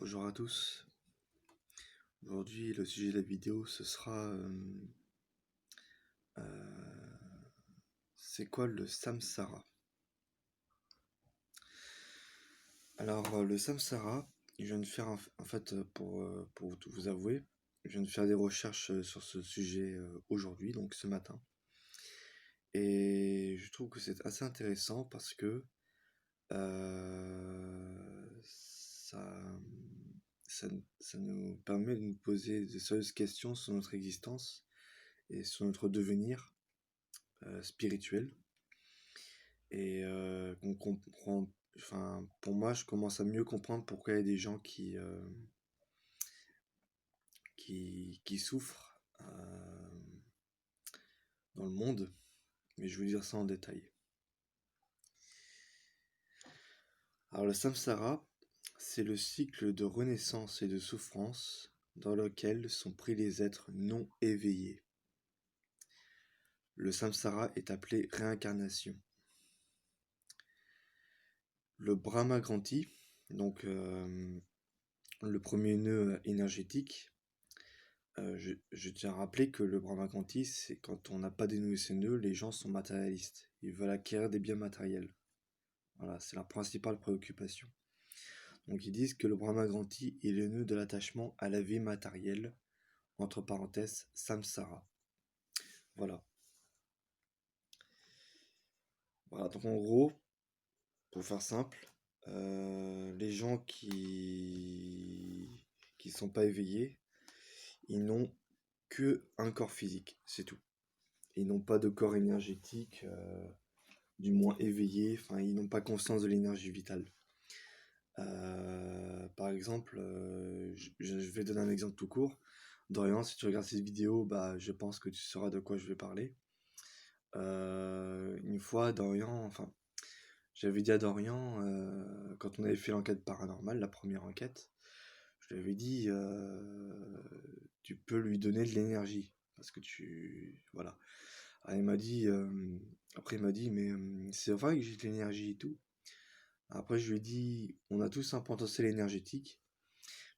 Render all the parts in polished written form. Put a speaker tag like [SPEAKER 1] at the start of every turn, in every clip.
[SPEAKER 1] Bonjour à tous. Aujourd'hui, le sujet de la vidéo, ce sera euh, c'est quoi le samsara? Alors, le samsara, je viens de faire en fait, pour tout vous avouer, je viens de faire des recherches sur ce sujet aujourd'hui, donc ce matin. Et je trouve que c'est assez intéressant parce que ça, ça nous permet de nous poser de sérieuses questions sur notre existence et sur notre devenir spirituel. Et qu'on comprend, enfin, pour moi, je commence à mieux comprendre pourquoi il y a des gens qui souffrent dans le monde, mais je vais dire ça en détail. Alors, le samsara, c'est le cycle de renaissance et de souffrance dans lequel sont pris les êtres non éveillés. Le samsara est appelé réincarnation. Le Brahmagranthi, donc le premier nœud énergétique, je tiens à rappeler que le Brahmagranthi, c'est quand on n'a pas dénoué ces nœuds, les gens sont matérialistes. Ils veulent acquérir des biens matériels. Voilà, c'est la principale préoccupation. Donc ils disent que le Brahmagranthi est le nœud de l'attachement à la vie matérielle, entre parenthèses, samsara. Voilà. Voilà, donc en gros, pour faire simple, les gens qui sont pas éveillés, ils n'ont que un corps physique, c'est tout. Ils n'ont pas de corps énergétique, du moins éveillé, enfin ils n'ont pas conscience de l'énergie vitale. Par exemple, je vais donner un exemple tout court. Dorian, si tu regardes cette vidéo, bah, je pense que tu sauras de quoi je vais parler. Une fois, Dorian, enfin, j'avais dit à Dorian, quand on avait fait l'enquête paranormale, la première enquête, je lui avais dit, tu peux lui donner de l'énergie, parce que voilà. Alors, il m'a dit, après il m'a dit, mais c'est vrai que j'ai de l'énergie et tout. Après je lui ai dit, on a tous un potentiel énergétique,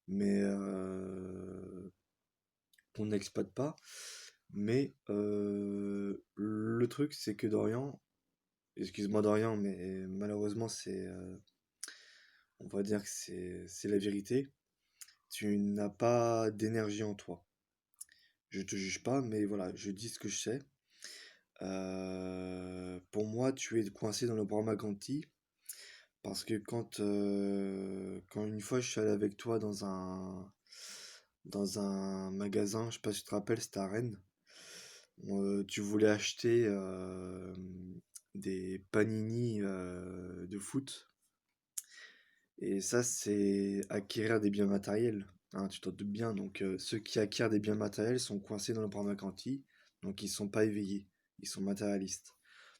[SPEAKER 1] mais qu'on n'exploite pas. Mais le truc c'est que Dorian, excuse-moi Dorian, mais malheureusement on va dire que c'est la vérité. Tu n'as pas d'énergie en toi. Je te juge pas, mais voilà, je dis ce que je sais. Pour moi, tu es coincé dans le Brahmagranthi parce que quand une fois je suis allé avec toi dans un magasin, je sais pas si tu te rappelles, c'était à Rennes. Tu voulais acheter des panini de foot. Et ça, c'est acquérir des biens matériels. Hein, tu t'en doutes bien. Donc, ceux qui acquièrent des biens matériels sont coincés dans le Brahmagranthi. Donc, ils sont pas éveillés. Ils sont matérialistes.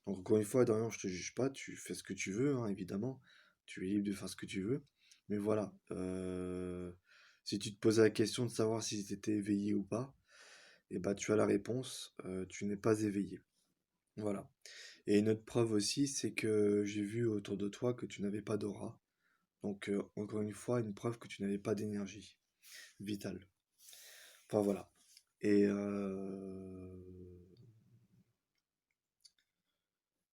[SPEAKER 1] Donc, encore une fois, Dorian, je te juge pas. Tu fais ce que tu veux, hein, évidemment. Tu es libre de faire ce que tu veux. Mais voilà. Si tu te posais la question de savoir si tu étais éveillé ou pas, et bah, tu as la réponse. Tu n'es pas éveillé. Voilà. Et une autre preuve aussi, c'est que j'ai vu autour de toi que tu n'avais pas d'aura. Donc, encore une fois, une preuve que tu n'avais pas d'énergie vitale. Enfin, voilà. Et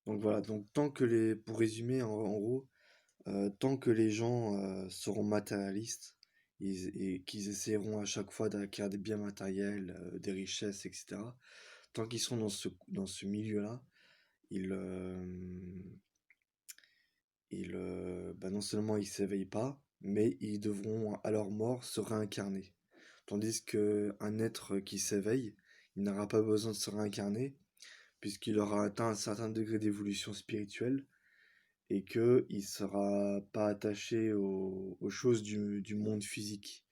[SPEAKER 1] donc voilà, donc pour résumer en gros, tant que les gens seront matérialistes et qu'ils essaieront à chaque fois d'acquérir des biens matériels, des richesses, etc., tant qu'ils sont dans ce milieu-là, ils, bah, non seulement ils s'éveillent pas, mais ils devront à leur mort se réincarner. Tandis qu'un être qui s'éveille, il n'aura pas besoin de se réincarner, puisqu'il aura atteint un certain degré d'évolution spirituelle et qu'il ne sera pas attaché aux choses du monde physique.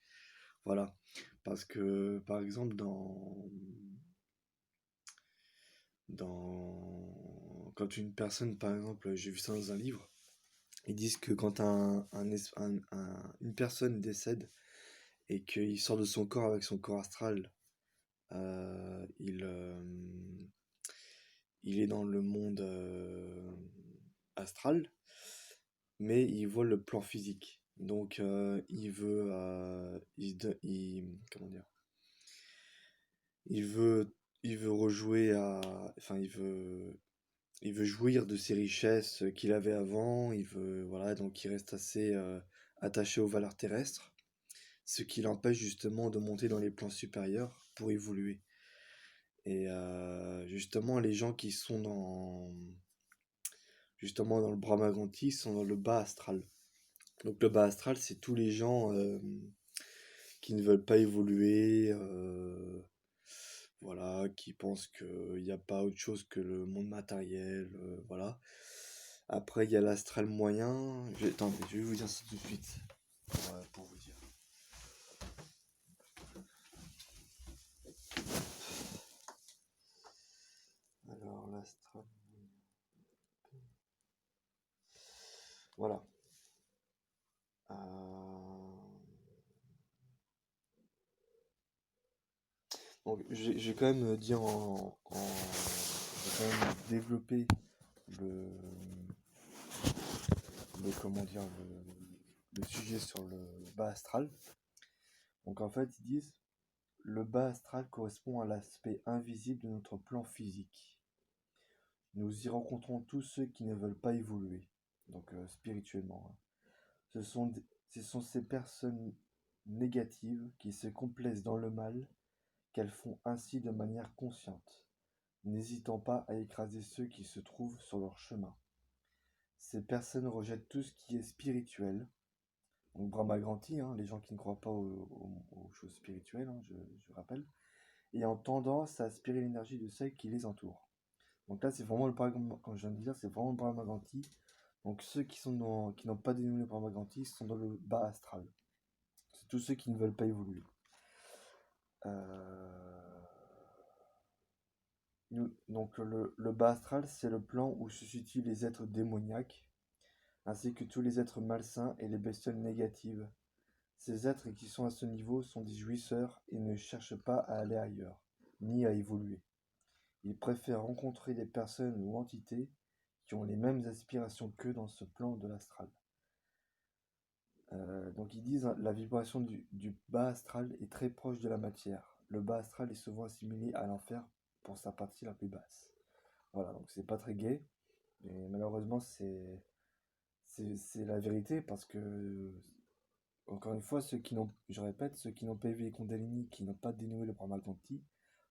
[SPEAKER 1] Voilà. Parce que, par exemple, quand une personne, par exemple, j'ai vu ça dans un livre, ils disent que quand une personne décède et qu'il sort de son corps avec son corps astral, euh, il, euh, il est dans le monde astral, mais il voit le plan physique. Donc, comment dire? Il veut, il veut rejouer à, enfin, il veut jouir de ses richesses qu'il avait avant. Il veut, voilà, donc il reste assez attaché aux valeurs terrestres, ce qui l'empêche justement de monter dans les plans supérieurs pour évoluer. Et justement, les gens qui sont justement dans le Brahmaganti sont dans le bas astral. Donc le bas astral, c'est tous les gens qui ne veulent pas évoluer, voilà, qui pensent qu'il n'y a pas autre chose que le monde matériel, voilà. Après, il y a l'astral moyen. Attendez, je vais vous dire ça tout de suite pour vous dire. Alors, l'astral. Voilà. Donc, je vais quand même dire je vais quand même développer le, comment dire, le sujet sur le bas astral. Donc, en fait, ils disent le bas astral correspond à l'aspect invisible de notre plan physique. Nous y rencontrons tous ceux qui ne veulent pas évoluer, donc spirituellement, hein. Ce sont ces personnes négatives qui se complaisent dans le mal qu'elles font ainsi de manière consciente, n'hésitant pas à écraser ceux qui se trouvent sur leur chemin. Ces personnes rejettent tout ce qui est spirituel, donc Brahmagranti, hein, les gens qui ne croient pas aux choses spirituelles, hein, je rappelle, et ont tendance à aspirer l'énergie de celles qui les entourent. Donc là, c'est vraiment le paradigme, comme je viens de dire, c'est vraiment le Brahmagranti. Donc ceux qui n'ont pas dénoué le Brahmagranti sont dans le bas astral. C'est tous ceux qui ne veulent pas évoluer. Donc le bas astral, c'est le plan où se situent les êtres démoniaques, ainsi que tous les êtres malsains et les bestioles négatives. Ces êtres qui sont à ce niveau sont des jouisseurs et ne cherchent pas à aller ailleurs, ni à évoluer. Ils préfèrent rencontrer des personnes ou entités qui ont les mêmes aspirations qu'eux dans ce plan de l'astral. Donc ils disent la vibration du bas astral est très proche de la matière. Le bas astral est souvent assimilé à l'enfer pour sa partie la plus basse. Voilà, donc c'est pas très gai, mais malheureusement c'est la vérité parce que encore une fois, je répète, ceux qui n'ont pas éveillé les Kundalini, qui n'ont pas dénoué le Brahmaganti,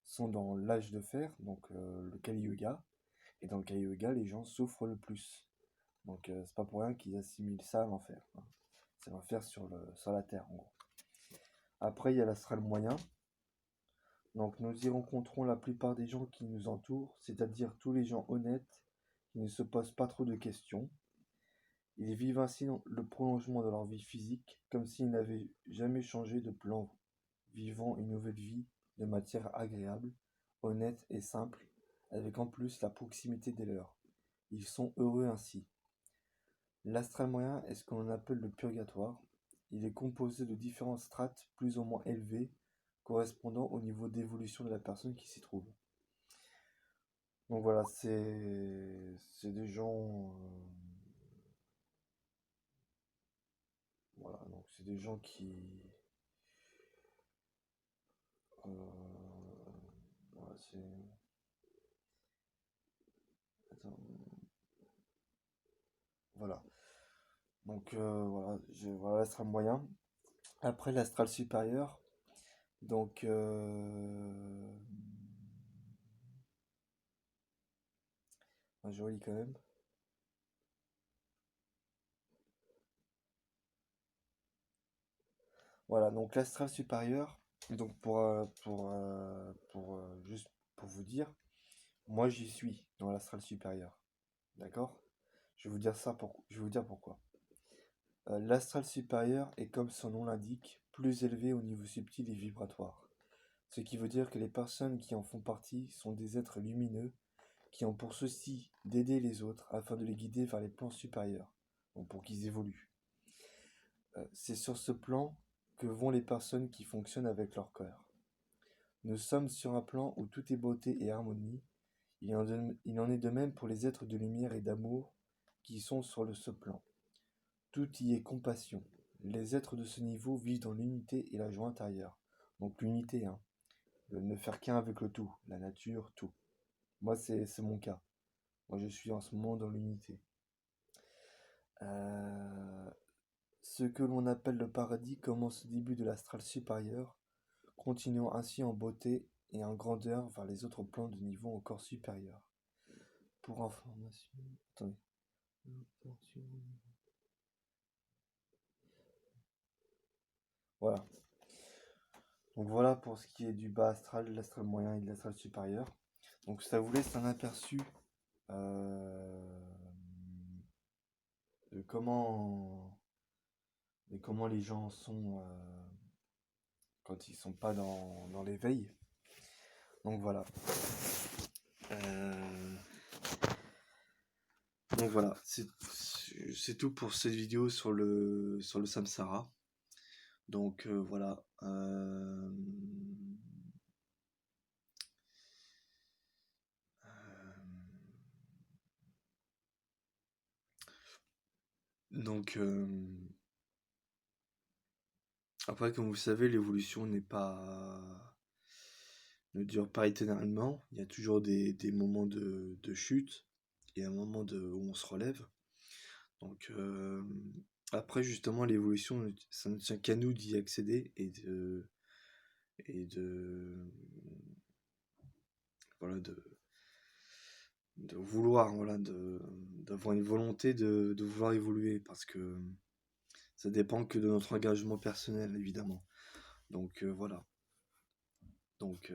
[SPEAKER 1] sont dans l'âge de fer, donc le Kali Yuga. Et dans le Kali Yuga, les gens souffrent le plus. Donc c'est pas pour rien qu'ils assimilent ça à l'enfer, hein. C'est l'enfer sur la terre, en gros. Après, il y a l'astral moyen. Donc nous y rencontrons la plupart des gens qui nous entourent, c'est-à-dire tous les gens honnêtes qui ne se posent pas trop de questions. Ils vivent ainsi le prolongement de leur vie physique, comme s'ils n'avaient jamais changé de plan, vivant une nouvelle vie de matière agréable, honnête et simple, avec en plus la proximité des leurs. Ils sont heureux ainsi. L'astral moyen est ce qu'on appelle le purgatoire. Il est composé de différentes strates plus ou moins élevées, correspondant au niveau d'évolution de la personne qui s'y trouve. Donc voilà, c'est des gens voilà, donc c'est des gens qui voilà, attends, voilà. Donc voilà l'astral moyen. Après l'astral supérieur, donc je relis quand même. Voilà, donc l'astral supérieur, donc juste pour vous dire, moi j'y suis dans l'astral supérieur. D'accord? Je vais vous dire pourquoi. L'astral supérieur est, comme son nom l'indique, plus élevé au niveau subtil et vibratoire. Ce qui veut dire que les personnes qui en font partie sont des êtres lumineux qui ont pour souci d'aider les autres afin de les guider vers les plans supérieurs, donc pour qu'ils évoluent. C'est sur ce plan que vont les personnes qui fonctionnent avec leur cœur. Nous sommes sur un plan où tout est beauté et harmonie. Il en est de même pour les êtres de lumière et d'amour qui sont sur ce plan. Tout y est compassion, Les êtres de ce niveau vivent dans l'unité et la joie intérieure. Donc l'unité, hein, ne faire qu'un avec le tout, la nature, tout. Moi, c'est mon cas. Moi, je suis en ce moment dans l'unité. Euh, Ce que l'on appelle le paradis commence au début de l'astral supérieur, continuant ainsi en beauté et en grandeur vers les autres plans de niveau encore supérieur. Pour information... Attendez. Voilà. Donc voilà pour ce qui est du bas astral, de l'astral moyen et de l'astral supérieur. Donc ça vous laisse un aperçu de comment les gens sont quand ils sont pas dans l'éveil. Donc voilà. Donc voilà, c'est tout pour cette vidéo sur le samsara. Donc voilà. Donc après, comme vous savez, l'évolution ne dure pas éternellement. Il y a toujours des moments de chute et un moment où on se relève. Donc après, justement, l'évolution, ça ne tient qu'à nous d'y accéder et de voilà de vouloir voilà d'avoir une volonté de vouloir évoluer, parce que ça dépend que de notre engagement personnel, évidemment. Donc voilà. Donc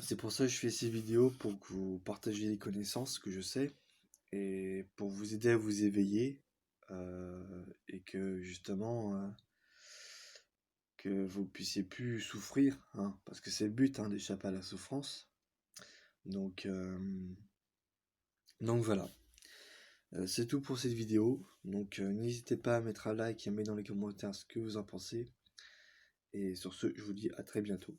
[SPEAKER 1] c'est pour ça que je fais ces vidéos, pour que vous partagiez les connaissances que je sais et pour vous aider à vous éveiller, et que justement que vous puissiez plus souffrir, hein, parce que c'est le but, hein, d'échapper à la souffrance. Donc voilà. C'est tout pour cette vidéo. Donc n'hésitez pas à mettre un like et à mettre dans les commentaires ce que vous en pensez. Et sur ce, je vous dis à très bientôt.